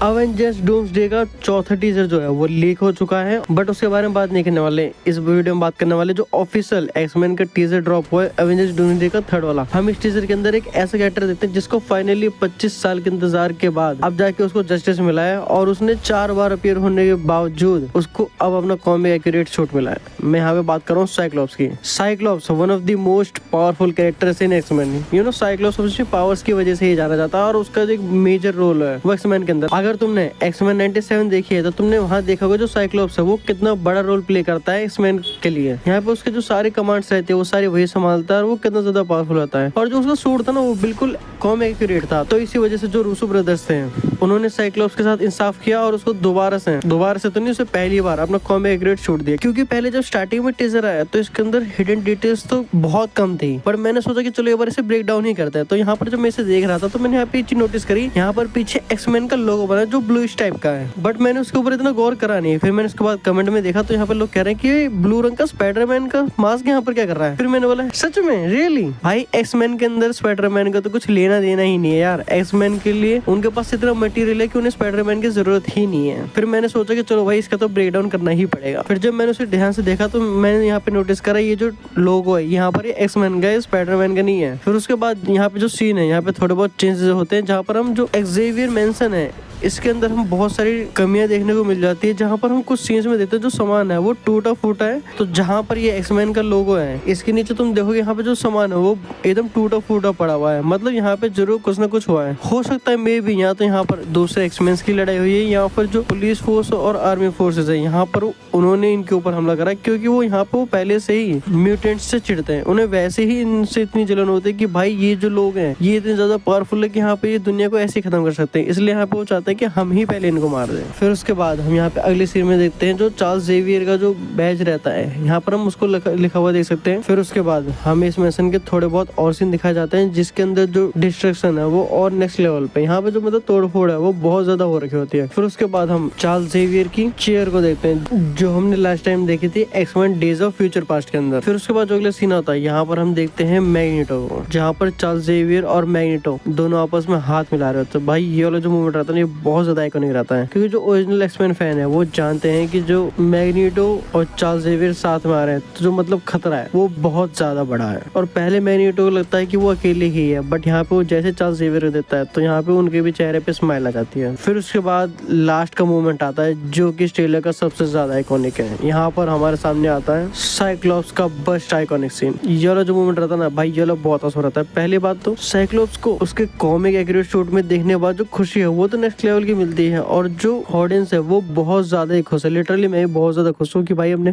Avengers doomsday का चौथा teaser जो है वो लीक हो चुका है, बट उसके बारे में बात नहीं करने वाले। इस वीडियो में बात करने वाले जो ऑफिशियल एक्समैन का टीजर ड्रॉप हुआ है अवेंजर्स डूम्सडे का थर्ड वाला। हम इस टीजर के अंदर एक ऐसा कैरेक्टर देखते हैं जिसको फाइनली 25 साल के इंतजार के बाद अब जाके उसको जस्टिस मिला है, और उसने 4 बार अपीयर होने के बावजूद उसको अब अपना कॉमिक एक्यूरेट शूट मिला है। मैं यहाँ पे बात कर रहा हूँ साइक्लॉप्स की। Cyclops one of the most powerful characters in X-Men. You know Cyclops अपनी पावर्स की वजह से ही जाना जाता है, और उसका जो एक मेजर रोल है वो एक्समैन के अंदर। अगर तुमने एक्समैन 97 देखी है तो तुमने वहाँ देखा होगा जो साइक्लॉप्स है वो कितना बड़ा रोल प्ले करता है एक्समैन के लिए। यहाँ पे उसके जो सारे कमांड्स रहते हैं वो सारे वही संभालता है, और वो कितना ज्यादा पावरफुल होता है। और जो उसका सूट था ना वो बिल्कुल कॉमिक एक्यूरेट था। तो इसी वजह से जो रूसो ब्रदर्स थे उन्होंने साइक्लॉप्स के साथ इंसाफ किया और उसको दोबारा से तो नहीं, उसे पहली बार अपना कॉमिक एक्यूरेट शूट दिया। क्योंकि पहले जब स्टार्टिंग में टीजर आया तो इसके अंदर हिडन डिटेल्स तो बहुत कम थी, पर मैंने सोचा कि चलो एक बार इसे ब्रेक डाउन ही करते हैं। तो यहाँ पर जब मैं इसे देख रहा था तो मैंने यहाँ पे एक चीज नोटिस करी, यहाँ पर पीछे एक्समैन का लोगो बना जो ब्लूइश टाइप का है, बट मैंने उसके ऊपर इतना गौर करा नहीं। फिर मैंने उसके बाद कमेंट में देखा तो यहाँ पे लोग कह रहे हैं कि ब्लू रंग का स्पाइडरमैन का मास्क यहाँ पर क्या कर रहा है। फिर मैंने बोला सच में रियली भाई एक्समैन के अंदर स्पाइडरमैन का तो कुछ लेना देना ही नहीं है यार। एक्समैन के लिए उनके पास इतना मटेरियल है कि उन्हें स्पाइडरमैन की जरूरत ही नहीं है। फिर मैंने सोचा कि चलो भाई इसका तो ब्रेक डाउन करना ही पड़ेगा। फिर जब मैंने उसे ध्यान से देखा तो मैंने यहाँ पे नोटिस करा ये जो लोगो है यहाँ पर एक्समैन का है, स्पाइडरमैन का नहीं है। फिर उसके बाद यहाँ पे जो सीन है यहाँ पे थोड़े बहुत चेंजेस होते हैं, जहाँ पर हम जो एक्सेवियर मेंशन है इसके अंदर हम बहुत सारी कमियां देखने को मिल जाती है। जहाँ पर हम कुछ सीन्स में देखते हैं जो सामान है वो टूटा फूटा है, तो जहाँ पर ये एक्समैन का लोगो है इसके नीचे तुम देखोगे यहाँ पे जो सामान है वो एकदम टूटा फूटा पड़ा हुआ है। मतलब यहाँ पे जरूर कुछ ना कुछ हुआ है। हो सकता है मे भी यहाँ तो यहाँ पर दूसरे एक्समैन की लड़ाई हुई है, यहाँ पर जो पुलिस फोर्स और आर्मी फोर्सेज है यहाँ पर उन्होंने इनके ऊपर हमला करा, क्योंकि वो यहाँ पे वो पहले से ही म्यूटेंट्स से चिढ़ते हैं। उन्हें वैसे ही इनसे इतनी जलन होती है कि भाई ये जो लोग हैं ये इतने ज्यादा पावरफुल है कि यहाँ पे ये दुनिया को ऐसे ही खत्म कर सकते हैं, इसलिए यहाँ पे वो चाहते हैं कि हम ही पहले इनको मार दें। फिर उसके बाद हम यहाँ पे अगले सीन में देखते हैं जो चार्ल्स जेवियर का जो बैज रहता है यहाँ पर हम उसको लिखा हुआ देख सकते हैं। फिर उसके बाद हमें इस मिशन के थोड़े बहुत और सीन दिखाए जाते हैं जिसके अंदर जो डिस्ट्रक्शन है वो और नेक्स्ट लेवल पे, यहाँ पे जो मतलब तोड़फोड़ है वो बहुत ज्यादा हो रखी होती है। फिर उसके बाद हम चार्ल्स जेवियर की चेयर को देखते हैं जो हमने लास्ट टाइम देखी थी X-Men days of future past के अंदर। फिर उसके बाद जो अगला सीन आता है यहाँ पर हम देखते हैं मैग्नेटो को, जहाँ पर चार्ल्स जेवियर और मैग्नेटो दोनों आपस में हाथ मिला रहे होते हैं। भाई ये वाला जो मूवमेंट रहता है ये बहुत ज्यादा आइकॉनिक रहता है, क्योंकि जो ओरिजिनल एक्समैन फैन है वो जानते हैं कि जो मैग्नेटो और चार्ल्स जेवियर साथ में आ रहे हैं तो जो मतलब खतरा है वो बहुत ज्यादा बड़ा है। और पहले मैग्नेटो को लगता है कि वो अकेले ही है, बट यहाँ पे वो जैसे चार्ल्स जेवियर देता है तो यहाँ पे उनके भी चेहरे पे स्माइल आ जाती है। फिर उसके बाद लास्ट का मूवमेंट आता है जो कि इस ट्रेलर का सबसे ज्यादा आइकॉनिक है। यहाँ पर हमारे सामने आता है साइक्लॉप्स का बस्ट आइकॉनिक सीन। ये वाला जो मूवमेंट रहता है ना भाई ये वाला बहुत असर रहता है। पहली बात तो साइक्लॉप्स को उसके कॉमिक एक्यूरेट शूट में देखने के बाद जो खुशी है वो तो नेक्स्ट लेवल की मिलती है, और जो ऑडियंस है वो बहुत ज्यादा खुश है। लिटरली मैं बहुत ज्यादा खुश हूँ कि भाई हमने